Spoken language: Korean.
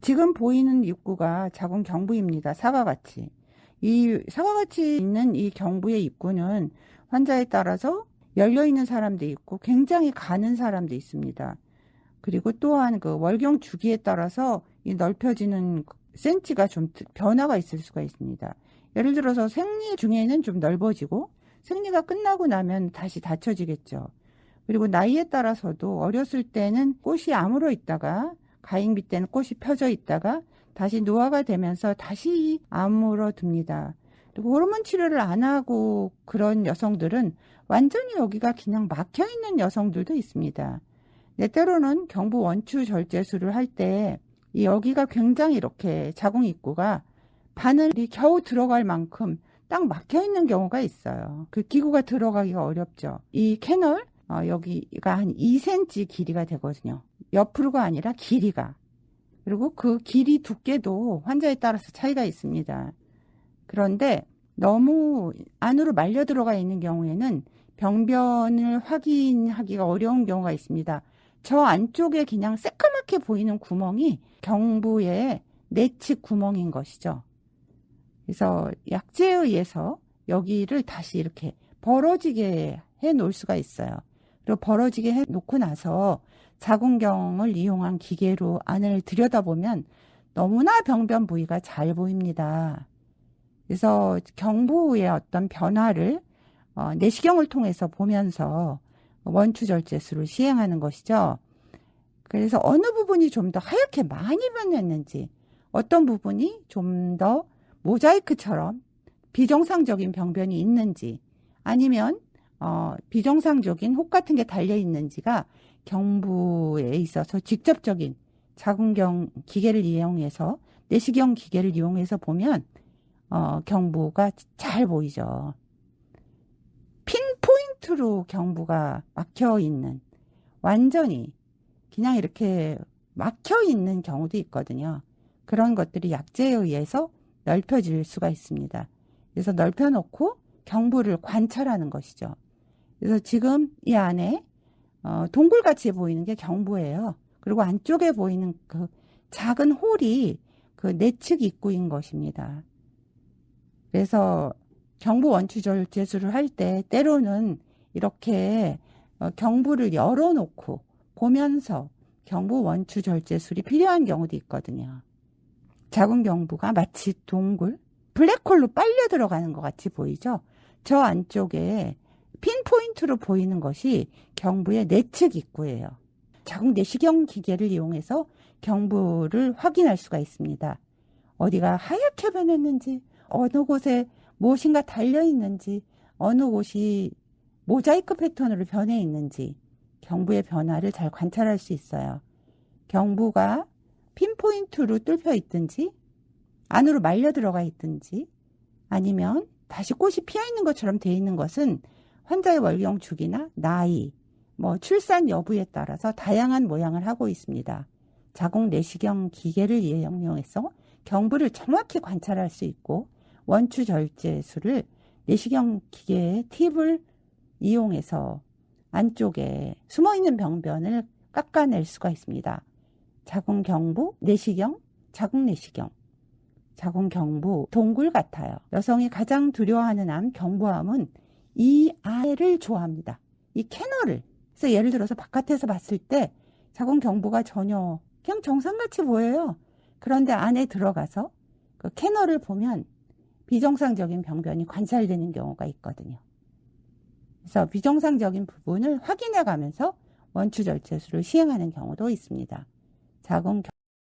지금 보이는 입구가 자궁 경부입니다. 사과같이. 이 사과같이 있는 이 경부의 입구는 환자에 따라서 열려있는 사람도 있고 굉장히 가는 사람도 있습니다. 그리고 또한 그 월경 주기에 따라서 이 넓혀지는 센치가 좀 변화가 있을 수가 있습니다. 예를 들어서 생리 중에는 좀 넓어지고 생리가 끝나고 나면 다시 닫혀지겠죠. 그리고 나이에 따라서도 어렸을 때는 꽃이 아물어 있다가 가임기 때는 꽃이 펴져 있다가 다시 노화가 되면서 다시 아물어듭니다. 그리고 호르몬 치료를 안 하고 그런 여성들은 완전히 여기가 그냥 막혀 있는 여성들도 있습니다. 때로는 경부 원추 절제술을 할 때 여기가 굉장히 이렇게 자궁 입구가 바늘이 겨우 들어갈 만큼 딱 막혀 있는 경우가 있어요. 그 기구가 들어가기가 어렵죠. 이 캐널 여기가 한 2cm 길이가 되거든요. 옆으로가 아니라 길이가. 그리고 그 길이 두께도 환자에 따라서 차이가 있습니다. 그런데 너무 안으로 말려 들어가 있는 경우에는 병변을 확인하기가 어려운 경우가 있습니다. 저 안쪽에 그냥 새까맣게 보이는 구멍이 경부의 내측 구멍인 것이죠. 그래서 약제에 의해서 여기를 다시 이렇게 벌어지게 해 놓을 수가 있어요. 그리고 벌어지게 해 놓고 나서 자궁경을 이용한 기계로 안을 들여다보면 너무나 병변 부위가 잘 보입니다. 그래서 경부의 어떤 변화를 내시경을 통해서 보면서 원추절제술을 시행하는 것이죠. 그래서 어느 부분이 좀 더 하얗게 많이 변했는지, 어떤 부분이 좀 더 모자이크처럼 비정상적인 병변이 있는지, 아니면 비정상적인 혹 같은 게 달려 있는지가 경부에 있어서 직접적인 자궁경 기계를 이용해서, 내시경 기계를 이용해서 보면 경부가 잘 보이죠. 핀포인트로 경부가 막혀 있는, 완전히 그냥 이렇게 막혀 있는 경우도 있거든요. 그런 것들이 약제에 의해서 넓혀질 수가 있습니다. 그래서 넓혀놓고 경부를 관찰하는 것이죠. 그래서 지금 이 안에 동굴같이 보이는 게 경부예요. 그리고 안쪽에 보이는 그 작은 홀이 그 내측 입구인 것입니다. 그래서 경부 원추절제술을 할 때 때로는 이렇게 경부를 열어놓고 보면서 경부 원추절제술이 필요한 경우도 있거든요. 자궁 경부가 마치 동굴, 블랙홀로 빨려 들어가는 것 같이 보이죠? 저 안쪽에 핀포인트로 보이는 것이 경부의 내측 입구예요. 자궁 내시경 기계를 이용해서 경부를 확인할 수가 있습니다. 어디가 하얗게 변했는지, 어느 곳에 무엇인가 달려있는지, 어느 곳이 모자이크 패턴으로 변해 있는지 경부의 변화를 잘 관찰할 수 있어요. 경부가 핀포인트로 뚫혀 있든지, 안으로 말려 들어가 있든지, 아니면 다시 꽃이 피어 있는 것처럼 되어 있는 것은 환자의 월경 주기나 나이, 출산 여부에 따라서 다양한 모양을 하고 있습니다. 자궁 내시경 기계를 이용해서 경부를 정확히 관찰할 수 있고, 원추절제술을 내시경 기계의 팁을 이용해서 안쪽에 숨어있는 병변을 깎아낼 수가 있습니다. 자궁 경부, 내시경, 자궁 내시경. 자궁 경부, 동굴 같아요. 여성이 가장 두려워하는 암, 경부암은 이 안을 좋아합니다. 이 캐널을. 그래서 예를 들어서 바깥에서 봤을 때 자궁 경부가 전혀 그냥 정상같이 보여요. 그런데 안에 들어가서 그 캐널을 보면 비정상적인 병변이 관찰되는 경우가 있거든요. 그래서 비정상적인 부분을 확인해 가면서 원추절제술을 시행하는 경우도 있습니다. 자궁